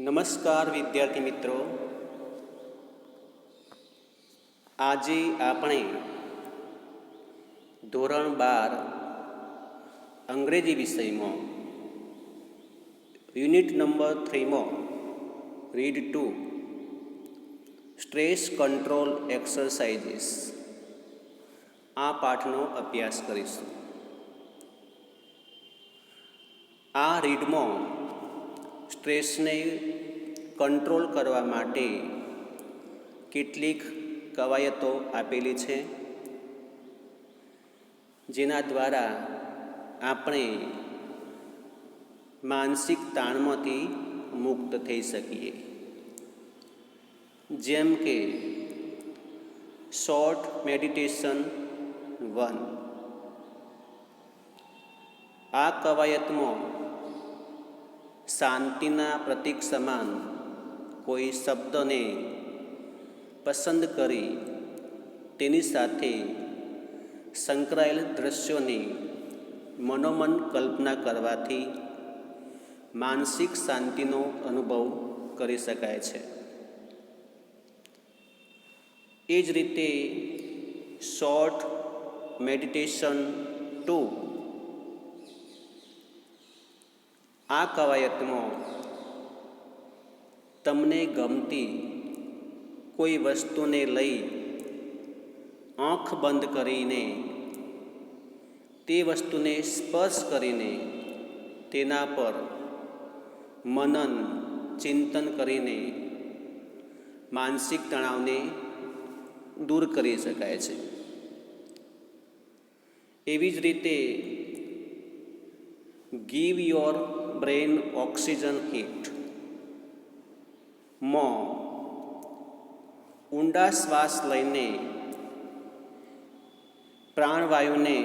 નમસ્કાર વિદ્યાર્થી મિત્રો, આજે આપણે ધોરણ 12 અંગ્રેજી વિષયમાં યુનિટ નંબર 3માં રીડ 2 સ્ટ્રેસ કંટ્રોલ એક્સરસાઇઝીસ આ પાઠનો અભ્યાસ કરીશું. આ રીડમાં સ્ટ્રેસને કંટ્રોલ કરવા માટે કેટલીક કવાયતો આપેલી છે, જેના દ્વારા આપણે માનસિક તાણમાંથી મુક્ત થઈ શકીએ. જેમ કે શોર્ટ મેડિટેશન 1. આ કવાયતમાં શાંતિના પ્રતીક સમાન કોઈ શબ્દને પસંદ કરી તેની સાથે સંકળાયેલ દૃશ્યોની મનોમન કલ્પના કરવાથી માનસિક શાંતિનો અનુભવ કરી શકાય છે. એ જ રીતે શોર્ટ મેડિટેશન 2. આ કવાયતમાં તમને ગમતી કોઈ વસ્તુને લઈ આંખ બંધ કરીને તે વસ્તુને સ્પર્શ કરીને તેના પર મનન ચિંતન કરીને માનસિક તણાવને દૂર કરી શકાય છે. એવી જ રીતે give your brain oxygen hit માં ઊંડા શ્વાસ લઈને પ્રાણવાયુને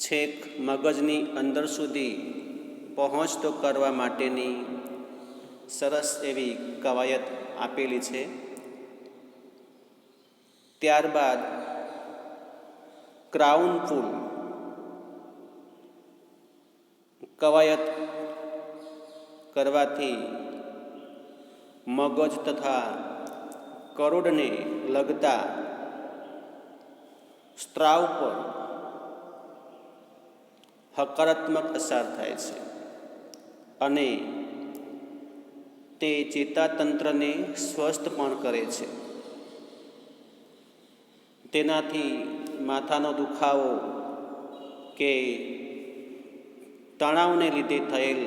છેક મગજની અંદર સુધી પહોંચતો કરવા માટેની સરસ એવી કવાયત આપેલી છે. ત્યારબાદ ક્રાઉન પુલ કવાયત કરવાથી મગજ તથા કરોડને લગતા સ્ત્રાવ પર હકારાત્મક અસર થાય છે અને તે ચેતાતંત્રને સ્વસ્થ પણ કરે છે. તેનાથી માથાનો દુખાવો કે તણાવને લીધે થયેલ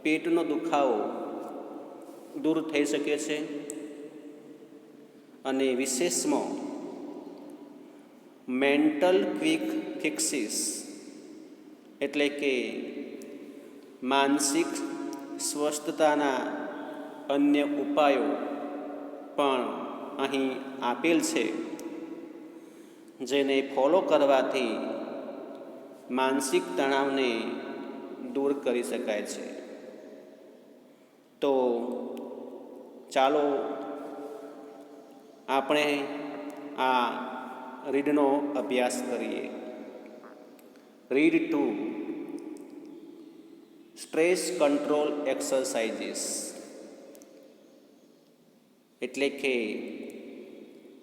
પેટનો દુખાવો દૂર થઈ શકે છે. અને વિશેષમાં મેન્ટલ ક્વિક ફિક્સીસ એટલે કે માનસિક સ્વસ્થતાના અન્ય ઉપાયો પણ અહીં આપેલ છે, જેને ફોલો કરવાથી માનસિક તણાવને દૂર કરી શકાય છે. તો ચાલો આપણે આ રીડનો અભ્યાસ કરીએ. રીડ 2 સ્ટ્રેસ કંટ્રોલ એક્સરસાઇઝીસ એટલે કે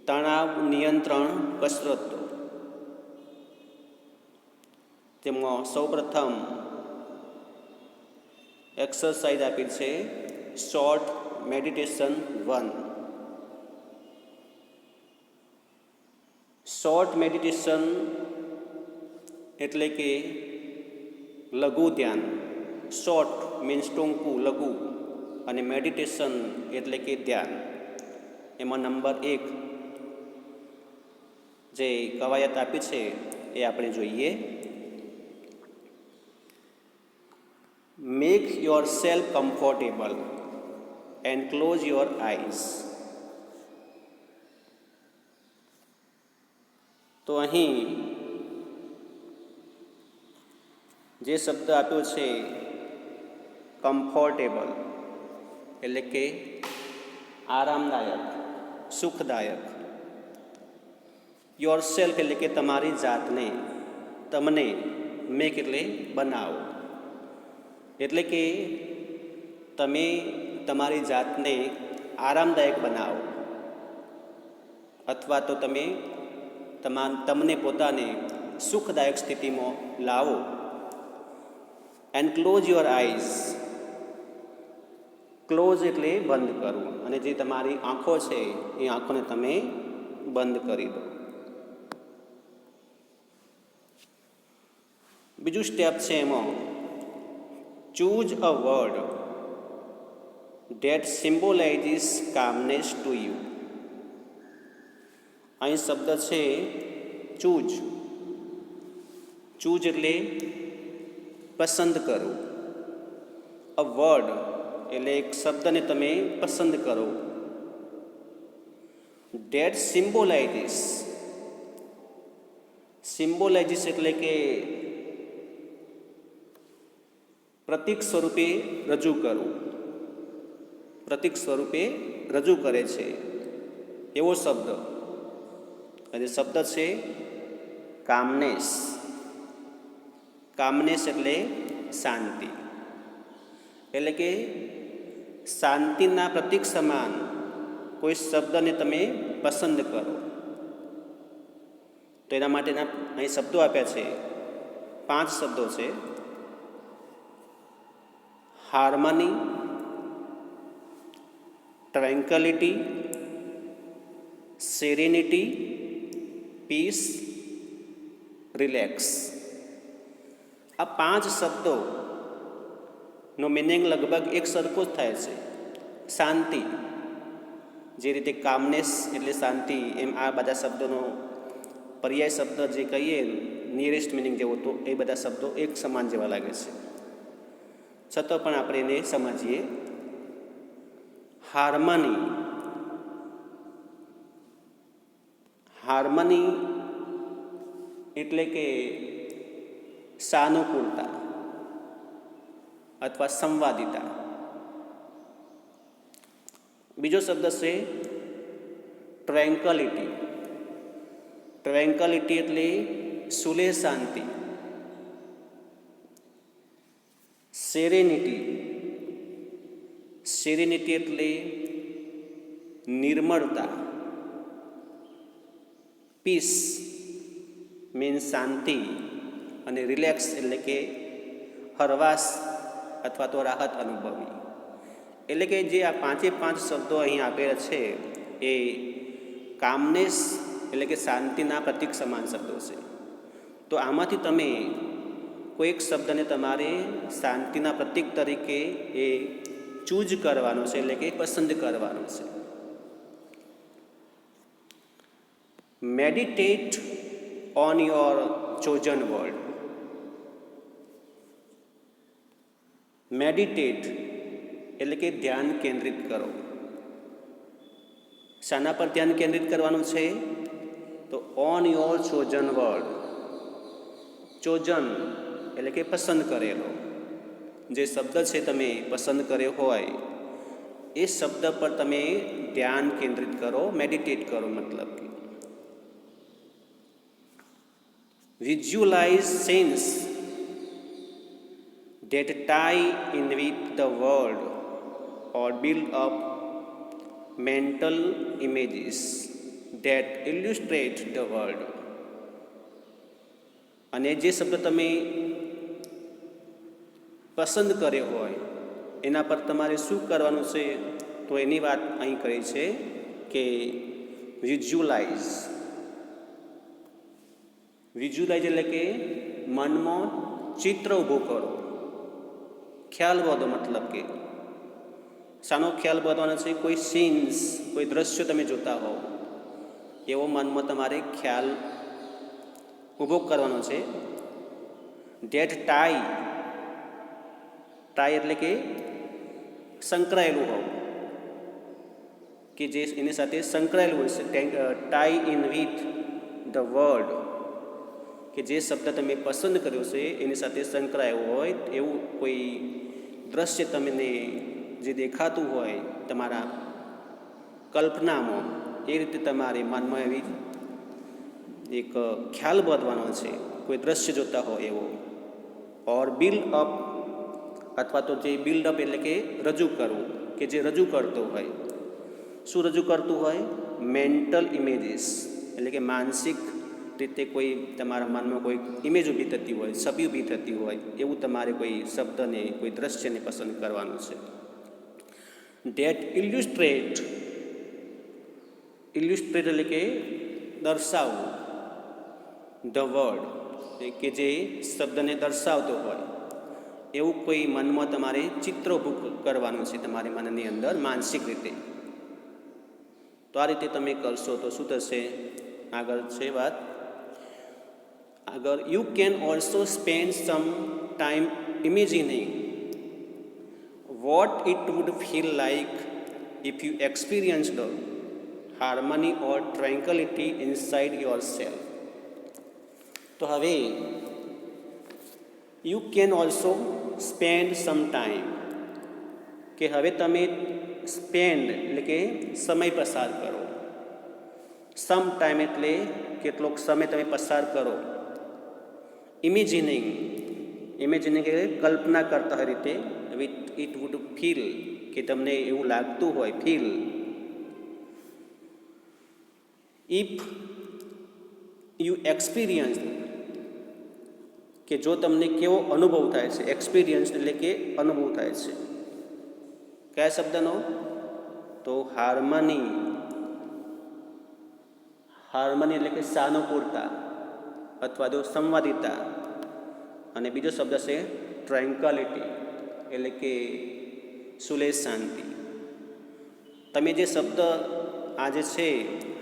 તણાવ નિયંત્રણ કસરતો. તેમાં સૌપ્રથમ એક્સરસાઇઝ આપી છે શોર્ટ મેડિટેશન 1. શોર્ટ મેડિટેશન એટલે કે લઘુ ધ્યાન. શોર્ટ મીન્સ ટૂંકું, લઘુ, અને મેડિટેશન એટલે કે ધ્યાન. એમાં નંબર 1 જે કવાયત આપી છે એ આપણે જોઈએ. Make yourself comfortable and close your eyes. તો અહીં જે શબ્દ આપ્યો છે કમ્ફર્ટેબલ એટલે કે આરામદાયક, સુખદાયક. યોર સેલ્ફ એટલે કે તમારી જાતને, તમને. મેક એટલે બનાવો. એટલે કે તમે તમારી જાતને આરામદાયક બનાવો, અથવા તો તમે તમને પોતાને સુખદાયક સ્થિતિમાં લાવો. And close your eyes. Close એટલે બંધ કરવું, અને જે તમારી આંખો છે એ આંખોને તમે બંધ કરી દો. બીજું સ્ટેપ છે એમાં, choose a word that symbolises calmness to you. અહીં શબ્દ છે ચૂઝ. ચૂઝ એટલે પસંદ કરવું. અ વર્ડ એટલે એક શબ્દને તમે પસંદ કરો. ધેટ સિમ્બોલાઇઝિસ. સિમ્બોલાઇઝિસ એટલે કે પ્રતીક સ્વરૂપે રજૂ કરવું. પ્રતીક સ્વરૂપે રજૂ કરે છે એવો શબ્દ. અને શબ્દ છે કામનેસ. કામનેસ એટલે શાંતિ. એટલે કે શાંતિના પ્રતીક સમાન કોઈ શબ્દને તમે પસંદ કરો. તો એના માટેના અહીં શબ્દો આપ્યા છે, 5 શબ્દો છે. Harmony, tranquillity, serenity, peace, relax. આ 5 શબ્દોનો મિનિંગ લગભગ એક સરખો જ થાય છે. શાંતિ, જે રીતે કામનેસ એટલે શાંતિ, એમ આ બધા શબ્દોનો પર્યાય શબ્દ જે કહીએ નિયરેસ્ટ મિનિંગ જેવો, તો એ બધા શબ્દો એક સમાન જેવા લાગે છે. છતાં પણ આપણે એને સમજીએ. હાર્મની. હાર્મની એટલે કે સાનુકૂળતા અથવા સંવાદિતા. બીજો શબ્દ છે ટ્રેન્ક્વિલિટી. ટ્રેન્ક્વિલિટી એટલે સુલેહ શાંતિ. સેરેનિટી. સેરેનિટી એટલે નિર્મળતા. પીસ મીન્સ શાંતિ, અને રિલેક્સ એટલે કે હરવાશ અથવા તો રાહત અનુભવવી. એટલે કે જે આ 5 શબ્દો અહીં આપેલા છે એ કામનેસ એટલે કે શાંતિના પ્રતીક સમાન શબ્દો છે. તો આમાંથી તમે કોઈક શબ્દને તમારે શાંતિના પ્રતીક તરીકે એ ચૂઝ કરવાનો છે, એટલે કે પસંદ કરવાનો છે. Meditate on your chosen word. Meditate એટલે કે ધ્યાન કેન્દ્રિત કરો. શાના પર ધ્યાન કેન્દ્રિત કરવાનું છે? તો on your chosen word. Chosen એટલે કે પસંદ કરેલો. જે શબ્દ છે તમે પસંદ કર્યો હોય એ શબ્દ પર તમે ધ્યાન કેન્દ્રિત કરો, મેડિટેટ કરો. મતલબ કે visualize scenes that tie in with the word or build up mental images that illustrate the word. અને જે શબ્દ તમે પસંદ કર્યો હોય એના પર તમારે શું કરવાનું છે? તો એની વાત અહીં કરી છે કે વિઝ્યુલાઇઝ. વિઝ્યુલાઇઝ એટલે કે મનમાં ચિત્ર ઊભું કરો, ખ્યાલ બાંધો. મતલબ કે શાનો ખ્યાલ બાંધવાનો છે? કોઈ સીન્સ, કોઈ દ્રશ્ય તમે જોતા હોવ એવો મનમાં તમારે ખ્યાલ ઊભો કરવાનો છે. That tie. ટાઈ એટલે કે સંકળાયેલું હોવું, કે જે એની સાથે સંકળાયેલું હોય છે. Tie in with the word, કે જે શબ્દ તમે પસંદ કર્યો છે એની સાથે સંકળાયેલું હોય એવું કોઈ દ્રશ્ય તમને જે દેખાતું હોય તમારા કલ્પનામાં, એ રીતે તમારે મનમાં એવી એક ખ્યાલ બાંધવાનો છે, કોઈ દ્રશ્ય જોતા હોય એવો. ઓર બિલ્ડ અપ અથવા તો જે બિલ્ડઅપ એટલે કે રજૂ કરવું, કે જે રજૂ કરતું હોય. શું રજૂ કરતું હોય? મેન્ટલ ઇમેજીસ, એટલે કે માનસિક રીતે કોઈ તમારા મનમાં કોઈ ઇમેજ ઊભી થતી હોય, છબી ઊભી થતી હોય, એવું તમારે કોઈ શબ્દને, કોઈ દ્રશ્યને પસંદ કરવાનું છે. ધેટ ઇલ્યુસ્ટ્રેટ એટલે કે દર્શાવવું, ધ વર્ડ કે જે શબ્દને દર્શાવતો હોય એવું કોઈ મનમાં તમારે ચિત્ર ઊભું કરવાનું છે તમારી મનની અંદર માનસિક રીતે. તો આ રીતે તમે કરશો તો શું થશે? આગળ છે વાત. આગળ you can also spend some time imagining what it would feel like if you experienced harmony or tranquillity inside yourself. તો હવે you can also spend some time, કે હવે તમે સ્પેન્ડ એટલે કે સમય પસાર કરો. સમ ટાઈમ એટલે કેટલોક સમય તમે પસાર કરો. ઇમેજિનિંગ એટલે કલ્પના કરતા હોય રીતે. ઇટ વુડ ફીલ કે તમને એવું લાગતું હોય, ફીલ. ઇફ યુ એક્સપિરિયન્સ કે જો તમને કેવો અનુભવ થાય છે. એક્સપિરિયન્સ એટલે કે અનુભવ થાય છે. કયા શબ્દનો? તો હાર્મની એટલે કે સાનુકૂળતા અથવા તો સંવાદિતા. અને બીજો શબ્દ છે ટ્રેન્કલિટી એટલે કે સુલેહ, શાંતિ. તમે જે શબ્દ આજે છે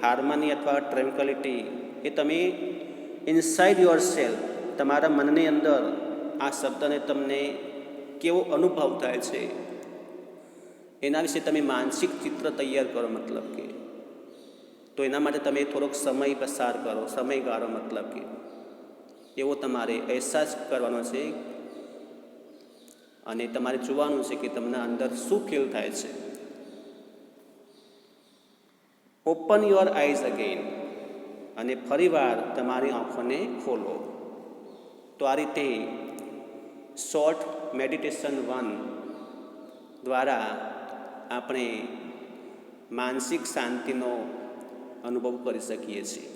હાર્મની અથવા ટ્રેન્કલિટી, એ તમે ઇનસાઇડ યોર સેલ્ફ, તમારા મનની અંદર આ શબ્દને તમને કેવો અનુભવ થાય છે એના વિશે તમે માનસિક ચિત્ર તૈયાર કરો. મતલબ કે તો એના માટે તમે થોડોક સમય પસાર કરો, સમયગાળો મતલબ કે એવો તમારે અહેસાસ કરવાનો છે. અને તમારે જોવાનું છે કે તમને અંદર શું ફીલ થાય છે. ઓપન યોર આઈઝ અગેન, અને ફરીવાર તમારી આંખોને ખોલો. તો આ રીતે શોર્ટ મેડિટેશન 1 દ્વારા આપણે માનસિક શાંતિનો અનુભવ કરી શકીએ છીએ.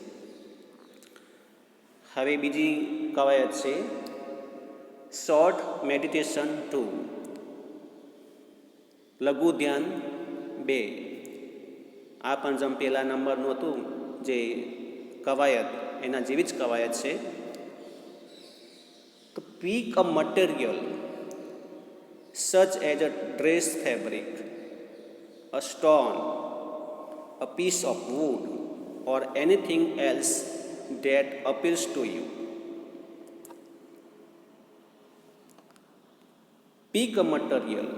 હવે બીજી કવાયત છે શોર્ટ મેડિટેશન 2, લઘુ ધ્યાન 2. આ પણ જેમ પહેલા નંબરનું હતું જે કવાયત, એના જેવી જ કવાયત છે. તો peak a material such as a dress fabric, a stone, a piece of wood, or anything else that appeals to you. Pick a material,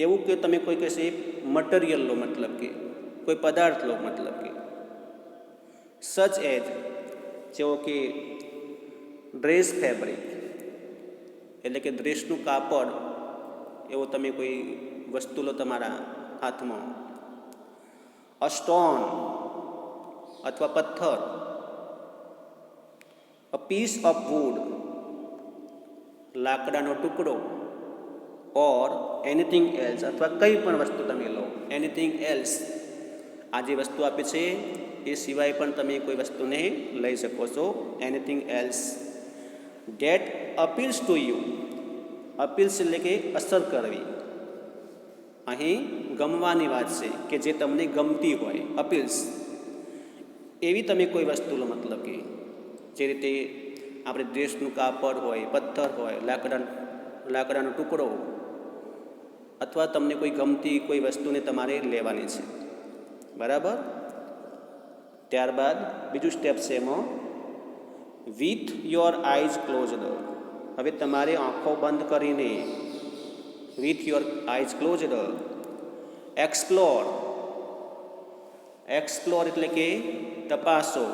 એવું કે તમે કોઈ કહેશે મટીરિયલ લો, મતલબ કે કોઈ પદાર્થ લો, મતલબ કે સચ એજ જેવો કે ડ્રેસ ફેબ્રિક એટલે કે ડ્રેસનું કાપડ, એવો તમે કોઈ વસ્તુ લો તમારા હાથમાં. અ સ્ટોન અથવા પથ્થર, અ પીસ ઓફ વુડ લાકડાનો ટુકડો, ઓર એનીથિંગ એલ્સ અથવા કંઈ પણ વસ્તુ તમે લો. એનીથિંગ એલ્સ, આ જે વસ્તુ આપે છે એ સિવાય પણ તમે કોઈ વસ્તુને લઈ શકો છો. Anything else that appeals to you. Appeals એટલે કે અસર કરવી. અહીં ગમવાની વાત છે કે જે તમને ગમતી હોય, અપીલ્સ. એવી તમે કોઈ વસ્તુ લો, મતલબ કે જે રીતે આપણે ડ્રેસનું કાપડ હોય, પથ્થર હોય, લાકડાનો ટુકડો, અથવા તમને કોઈ ગમતી કોઈ વસ્તુને તમારે લેવાની છે. બરાબર. ત્યારબાદ બીજું સ્ટેપ છે એમાં વિથ યોર આઈઝ ક્લોઝડ. હવે તમારે આંખો બંધ કરીને with your eyes closed explore એટલે કે તપાસો,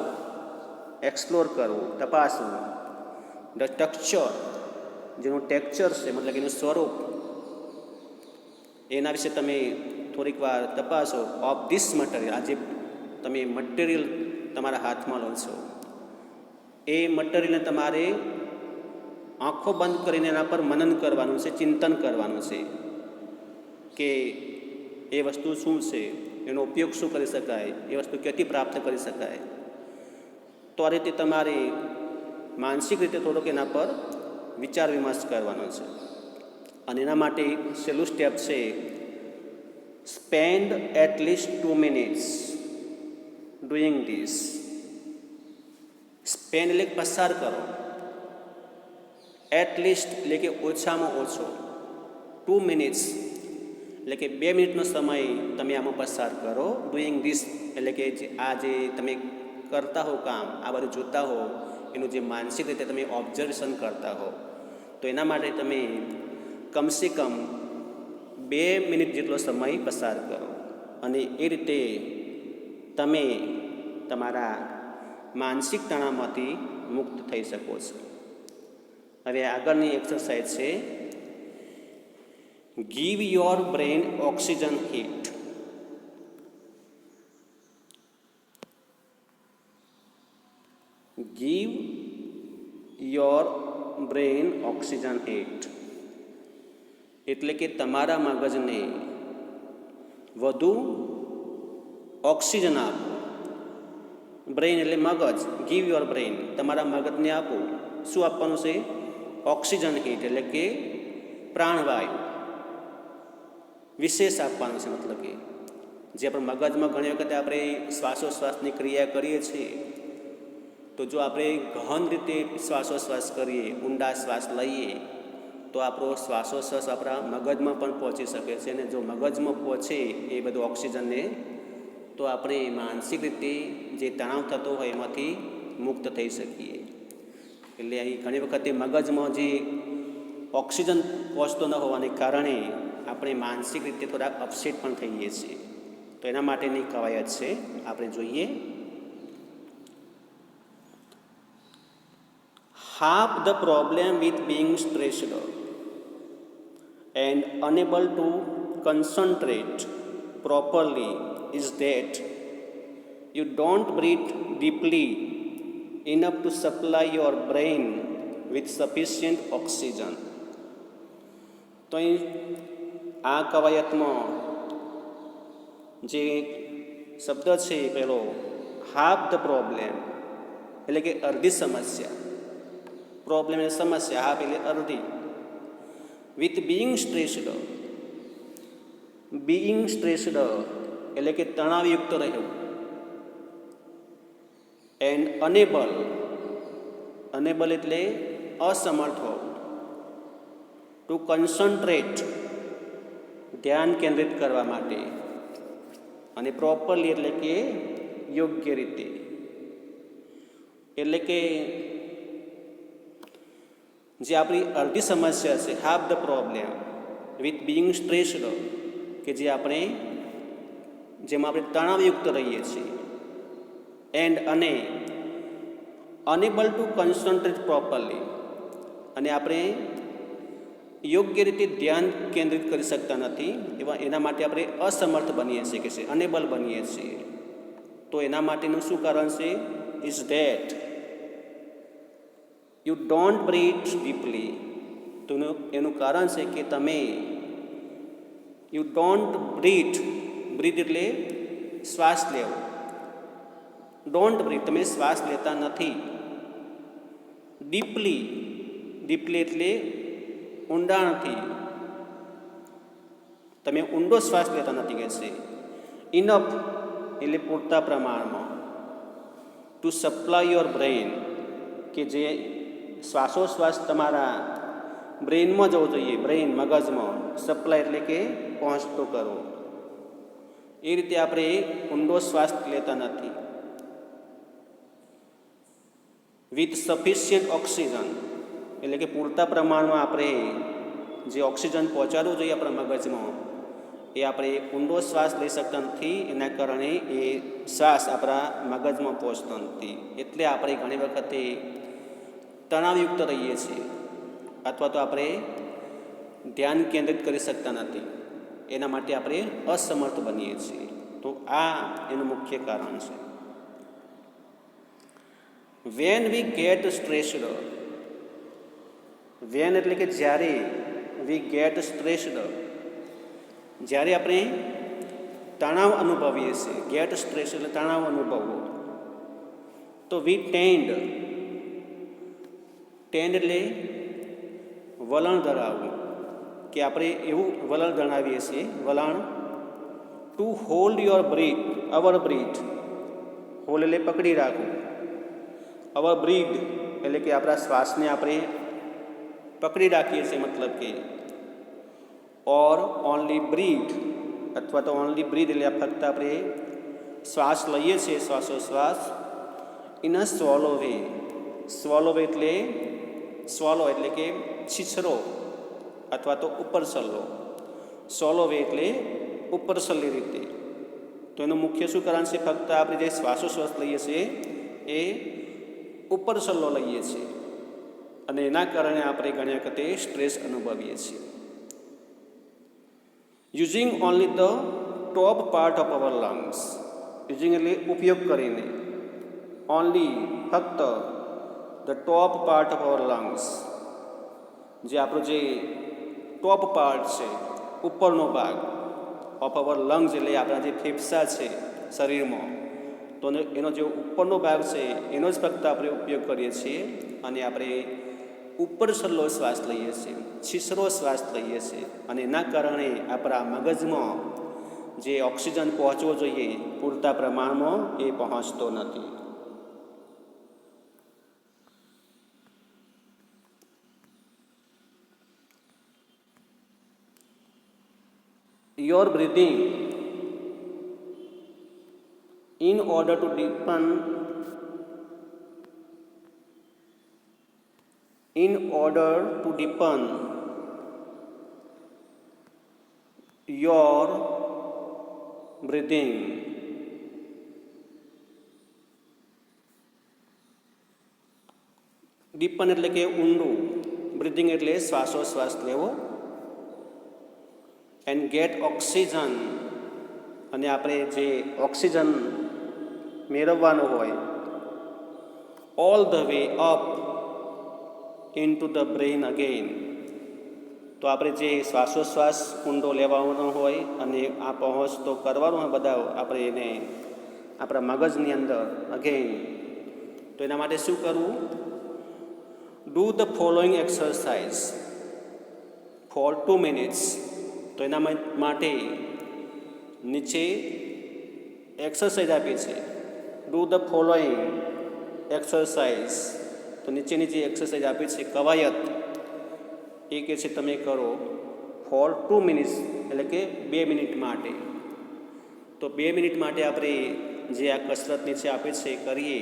એક્સપ્લોર કરવું, તપાસવું. ધ ટેક્સચર, જેનું ટેક્સચર છે મતલબ એનું સ્વરૂપ, એના વિશે તમે થોડીક વાર તપાસો. ઓફ ધીસ મટીરિયલ, આ જે તમે મટીરિયલ તમારા હાથમાં લો છો એ મટીરિયલને તમારે આંખો બંધ કરીને એના પર મનન કરવાનું છે, ચિંતન કરવાનું છે કે એ વસ્તુ શું છે, એનો ઉપયોગ શું કરી શકાય, એ વસ્તુ ક્યાંથી પ્રાપ્ત કરી શકાય. તો આ રીતે તમારે માનસિક રીતે થોડોક એના પર વિચાર વિમર્શ કરવાનો છે. અને એના માટે છેલ્લું સ્ટેપ છે, spend at least 2 minutes doing this. Spend એટલે પસાર કરો, એટ લીસ્ટ એટલે કે ઓછામાં ઓછો, 2 minutes એટલે કે 2 મિનિટનો સમય તમે આમાં પસાર કરો. ડુઈંગ ધીસ એટલે કે આ જે તમે કરતા હો કામ, આ બધું જોતા હો, એનું જે માનસિક રીતે તમે ઓબ્ઝર્વેશન કરતા હો, તો એના માટે તમે કમસે કમ 2 મિનિટ જેટલો સમય પસાર કરો. અને એ રીતે તમે તમારા માનસિક તણાવમાંથી મુક્ત થઈ શકો છો. હવે આગળની એક્સરસાઇઝ છે, give your brain oxygen hit. Give your brain oxygen hit એટલે કે તમારા મગજને વધુ ઓક્સિજન આપો. બ્રેઇન એટલે મગજ, ગીવ યોર બ્રેઇન, તમારા મગજને આપો. શું આપવાનું છે? ઓક્સિજન હિટ એટલે કે પ્રાણવાયુ વિશેષ આપવાનું છે. મતલબ કે જે આપણે મગજમાં ઘણી વખતે આપણે શ્વાસોશ્વાસની ક્રિયા કરીએ છીએ, તો જો આપણે ગહન રીતે શ્વાસોશ્વાસ કરીએ, ઊંડા શ્વાસ લઈએ, તો આપણો શ્વાસોશ્વાસ આપણા મગજમાં પણ પહોંચી શકે છે. અને જો મગજમાં પહોંચે એ બધું ઓક્સિજનને, તો આપણે માનસિક રીતે જે તણાવ થતો હોય એમાંથી મુક્ત થઈ શકીએ. એટલે અહીં ઘણી વખતે મગજમાં જે ઓક્સિજન પહોંચતો ન હોવાને કારણે આપણે માનસિક રીતે થોડા અપસેટ પણ થઈએ છીએ. તો એના માટેની કવાયત છે, આપણે જોઈએ. Half the problem with being stressed and unable to concentrate properly is that you don't breathe deeply enough to supply your brain with sufficient oxygen. તો આ કવાયતમાં જે શબ્દ છે પેલો હાફ ધ પ્રોબ્લેમ એટલે કે અડધી સમસ્યા, પ્રોબ્લેમ એટલે સમસ્યા, હાફ એટલે અડધી. વિથ બીઇંગ સ્ટ્રેસ્ડ એટલે કે તણાવયુક્ત રહેવું. એન્ડ અનેબલ એટલે અસમર્થ હોવું. ટુ કન્સન્ટ્રેટ ધ્યાન કેન્દ્રિત કરવા માટે. અને પ્રોપરલી એટલે કે યોગ્ય રીતે. એટલે કે જે આપણી અડધી સમસ્યા છે, half the problem with being stressed, કે જે આપણે જેમાં આપણે તણાવયુક્ત રહીએ છીએ. એન્ડ અને અનેબલ ટુ કન્સન્ટ્રેટ પ્રોપરલી, અને આપણે યોગ્ય રીતે ધ્યાન કેન્દ્રિત કરી શકતા નથી, એના માટે આપણે અસમર્થ બનીએ છીએ, કે છે અનેબલ બનીએ છીએ. તો એના માટેનું શું કારણ છે? Is that you don't breathe deeply. તો એનું કારણ છે કે તમે યુ ડોન્ટ બ્રીથ એટલે શ્વાસ લેવો. ડોન્ટ બ્રીથ તમે શ્વાસ લેતા નથી. ડીપલી એટલે ઊંડાણથી, તમે ઊંડો શ્વાસ લેતા નથી, કહે છે. ઇનફ એટલે પૂરતા પ્રમાણમાં. ટુ સપ્લાય યોર બ્રેઇન, કે જે શ્વાસોશ્વાસ તમારા બ્રેઇનમાં જવો જોઈએ, બ્રેઇન મગજમાં. સપ્લાય એટલે કે પહોંચતો કરવો. એ રીતે આપણે ઊંડો શ્વાસ લેતા નથી. વિથ સફિશિયન્ટ ઓક્સિજન એટલે કે પૂરતા પ્રમાણમાં આપણે જે ઓક્સિજન પહોંચાડવું જોઈએ આપણા મગજમાં, એ આપણે ઊંડો શ્વાસ લઈ શકતા નથી. એના કારણે એ શ્વાસ આપણા મગજમાં પહોંચતો નથી. એટલે આપણે ઘણી વખતે તણાવયુક્ત રહીએ છીએ, અથવા તો આપણે ધ્યાન કેન્દ્રિત કરી શકતા નથી. એના માટે આપણે અસમર્થ બનીએ છીએ. તો આ એનું મુખ્ય કારણ છે. When we get stressed, when એટલે કે જ્યારે વી ગેટ સ્ટ્રેસ્ડ, જ્યારે આપણે તણાવ અનુભવીએ છીએ, ગેટ સ્ટ્રેસ એટલે તણાવ અનુભવવો. તો વી ટેન્ડ, ટેન્ડ એટલે વલણ ધરાવવું, કે આપણે એવું વલણ ધરાવીએ છીએ, વલણ. To hold your breath, our breath, hold એટલે પકડી રાખવું, અવર બ્રીથ એટલે કે આપણા શ્વાસને આપણે પકડી રાખીએ છીએ, મતલબ કે. ઓર ઓનલી બ્રીથ, અથવા તો ઓનલી બ્રીથ એટલે ફક્ત આપણે શ્વાસ લઈએ છીએ, શ્વાસોશ્વાસ. ઇન અ સ્વોલો વે, સ્વોલો વે એટલે સ્વોલો એટલે કે છીછરો અથવા તો ઉપરસલ્લો, સોલો વે એટલે ઉપરસલ્લી રીતે. તો એનું મુખ્ય શું કારણ છે? ફક્ત આપણે જે શ્વાસોશ્વાસ લઈએ છીએ એ ઉપરસલ્લો લઈએ છીએ, અને એના કારણે આપણે ઘણી વખતે સ્ટ્રેસ અનુભવીએ છીએ. Using only the top part of our lungs, using એટલે ઉપયોગ કરીને, ઓનલી ફક્ત the top part of our lungs, જે આપણો જે ટોપ પાર્ટ છે, ઉપરનો ભાગ, ઓફ અવર લંગ્સ એટલે આપણા જે ફેફસા છે શરીરમાં, તો એનો જે ઉપરનો ભાગ છે એનો જ ફક્ત આપણે ઉપયોગ કરીએ છીએ, અને આપણે ઉપર સલ્લો શ્વાસ લઈએ છીએ, છીછરો શ્વાસ લઈએ છીએ, અને એના કારણે આપણા મગજમાં જે ઓક્સિજન પહોંચવો જોઈએ પૂરતા પ્રમાણમાં એ પહોંચતો નથી. Your breathing, in order to deepen your breathing, ડીપન એટલે કે ઊંડું, બ્રીધિંગ એટલે શ્વાસોશ્વાસ લેવો. એન્ડ ગેટ ઓક્સિજન, અને આપણે જે ઓક્સિજન મેળવવાનો હોય, all the way up in to the brain again. તો આપણે જે શ્વાસોશ્વાસ ઊંડો લેવાનો હોય અને આ પહોંચતો કરવાનો હોય બધા આપણે એને આપણા મગજની અંદર અગેન. તો એના માટે શું કરવું? Do the following exercise for 2 minutes. તો એના માટે નીચે એક્સરસાઇઝ આપી છે. ડુ ધ ફોલોઈંગ એક્સરસાઇઝ, તો નીચેની જે એક્સરસાઇઝ આપી છે કવાયત, એ કે છે તમે કરો ફોર 2 minutes એટલે કે 2 મિનિટ માટે. તો 2 મિનિટ માટે આપણે જે આ કસરત નીચે આપે છે કરીએ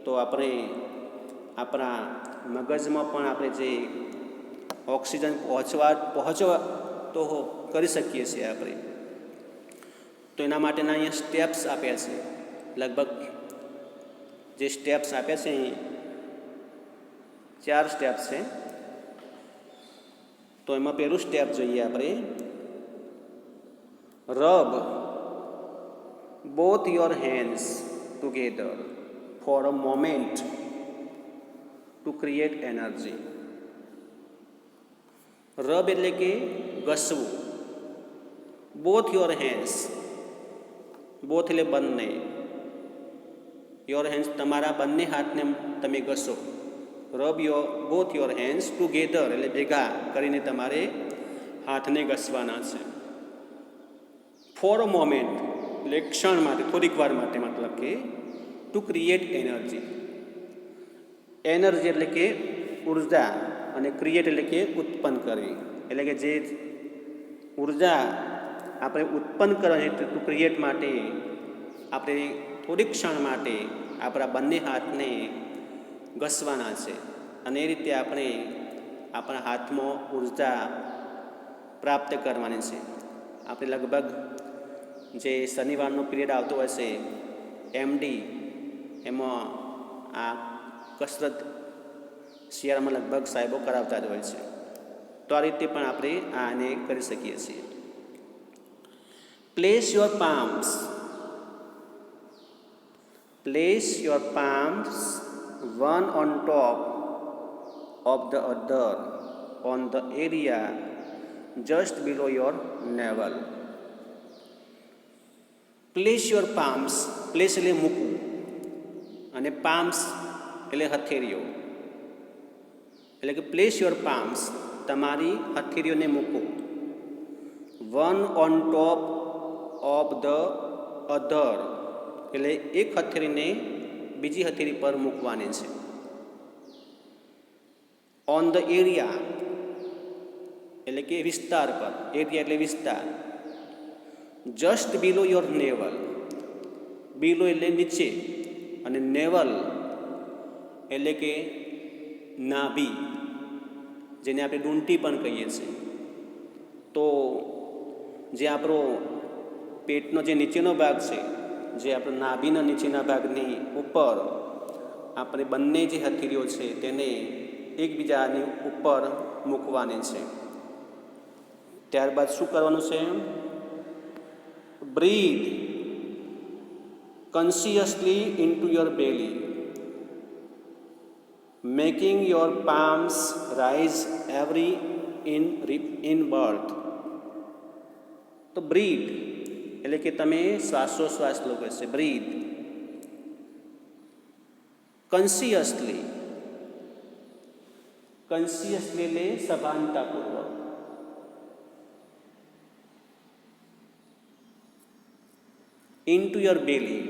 તો આપણે આપણા મગજમાં પણ આપણે જે ઓક્સિજન પહોંચવા તો કરી શકીએ છીએ આપણે. તો એના માટેના અહીંયા સ્ટેપ્સ આપ્યા છે, લગભગ જે સ્ટેપ્સ આપ્યા છે અહીં 4 સ્ટેપ્સ છે. તો એમાં પહેલું સ્ટેપ જોઈએ આપણે, rub both your hands together for a moment to create energy. Rub એટલે કે ઘસવું. બોથ યોર હેન્ડ્સ, બોથ એટલે બંને, યોર હેન્ડ્સ તમારા બંને હાથને તમે ઘસો. Rub both your hands together એટલે ભેગા કરીને તમારે હાથને ઘસવાના છે. ફોર અ મોમેન્ટ એટલે ક્ષણ માટે, થોડીક વાર માટે, મતલબ કે ટુ ક્રિએટ એનર્જી. એનર્જી એટલે કે ઉર્જા, અને ક્રિએટ એટલે કે ઉત્પન્ન કરવી. એટલે કે જે ઉર્જા આપણે ઉત્પન્ન કરવાની ટુ ક્રિએટ માટે આપણે થોડીક ક્ષણ માટે આપણા બંને હાથને ઘસવાના છે, અને એ રીતે આપણે આપણા હાથમાં ઉર્જા પ્રાપ્ત કરવાની છે. આપણે લગભગ જે શનિવારનો પીરિયડ આવતો હશે MD, એમાં આ કસરત શિયાળામાં લગભગ સાહેબો કરાવતા જ હોય છે. તો આ રીતે પણ આપણે આને કરી શકીએ છીએ. Place your palms one on top of the other on the area just below your navel. Place your palms, place એટલે મૂકવું અને palms એટલે હથેળીઓ, એટલે કે પ્લેસ યોર પામ્સ, તમારી હથેળીઓને મૂકો, one on top of the other, એટલે એક હથેળીને બીજી હથેળી પર મૂકવાની છે. ઓન ધ એરિયા એટલે કે વિસ્તાર પર, એરિયા એટલે વિસ્તાર. જસ્ટ બિલો યોર નેવલ, બિલો એટલે નીચે અને નેવલ એટલે કે નાભી, જેને આપણે ડૂંટી પણ કહીએ છીએ. તો જે આપણો પેટનો જે નીચેનો ભાગ છે, જે આપણો નાભીના નીચેના ભાગની ઉપર આપણે બંને જે હથેળીઓ છે તેને એકબીજાની ઉપર મૂકવાની છે. ત્યારબાદ શું કરવાનું છે? Breathe consciously into your belly, making your palms rise every in birth. તો બ્રીથ એટલે કે તમે શ્વાસોશ્વાસ લો છે. બ્રીથ કન્સિયસલી, કન્સિયસલી એટલે સભાનતાપૂર્વક. ઇન્ટુ યોર બેલી,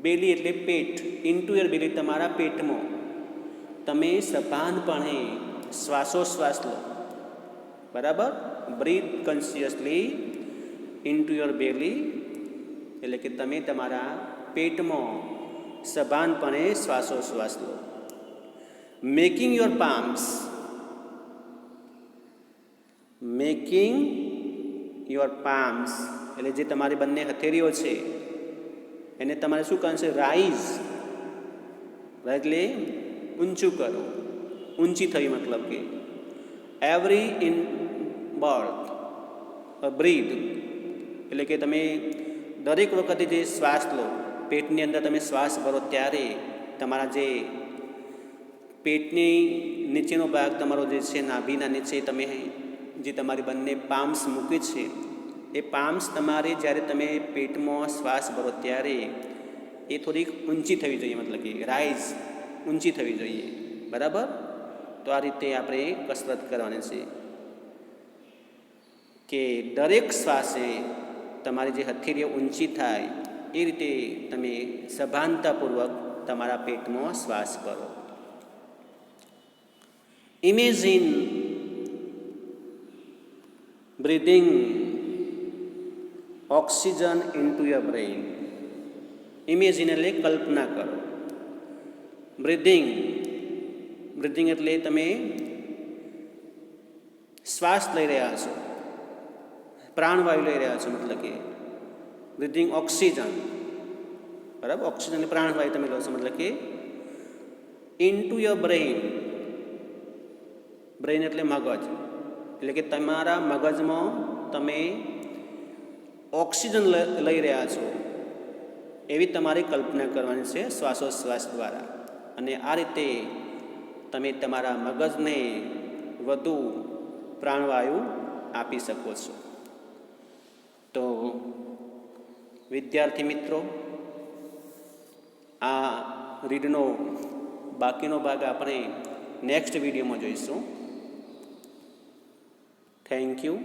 બેલી એટલે પેટ, ઇન્ટુ યોર બેલી તમારા પેટમાં તમે સભાનપણે શ્વાસોશ્વાસ લો. બરાબર? Breathe consciously into your belly એટલે કે તમે તમારા પેટમાં સભાનપણે શ્વાસોશ્વાસ લો. Making your palms, making your palms એટલે જે તમારી બંને હથેળીઓ છે એને તમારે શું કરવાનું છે? રાઇઝ, એટલે ઊંચું કરો, ઊંચી થઈ, મતલબ કે એવરી ઇન બર્થ, બ્રીથ એટલે કે તમે દરેક વખતે જે શ્વાસ લો, પેટની અંદર તમે શ્વાસ ભરો ત્યારે તમારા જે પેટની નીચેનો ભાગ તમારો જે છે નાભીના નીચે તમે જે તમારી બંને પામ્સ મૂકી છે એ પામ્સ તમારે જ્યારે તમે પેટમાં શ્વાસ ભરો ત્યારે એ થોડીક ઊંચી થવી જોઈએ, મતલબ કે રાઇઝ, ઊંચી થવી જોઈએ. બરાબર? તો આ રીતે આપણે કસરત કરવાની છે કે દરેક શ્વાસે તમારી જે હથેળીઓ ઊંચી થાય એ રીતે તમે સભાનતાપૂર્વક તમારા પેટમાં શ્વાસ કરો. Imagine breathing oxygen into your brain. Imagine એટલે કલ્પના કરો. બ્રીધિંગ, બ્રીધિંગ એટલે તમે શ્વાસ લઈ રહ્યા છો, પ્રાણવાયુ લઈ રહ્યા છો, મતલબ કે બ્રીધિંગ ઓક્સિજન. બરાબર? ઓક્સિજન એટલે પ્રાણવાયુ તમે લો છો, મતલબ k into your brain. Brain એટલે મગજ, એટલે કે તમારા મગજમાં તમે ઓક્સિજન લઈ રહ્યા છો એવી તમારે કલ્પના કરવાની છે શ્વાસોશ્વાસ દ્વારા. અને આ રીતે તમે તમારા મગજને વધુ પ્રાણવાયુ આપી શકો છો. તો વિદ્યાર્થી મિત્રો, આ રીડનો બાકીનો ભાગ આપણે નેક્સ્ટ વિડીયોમાં જોઈશું. Thank you.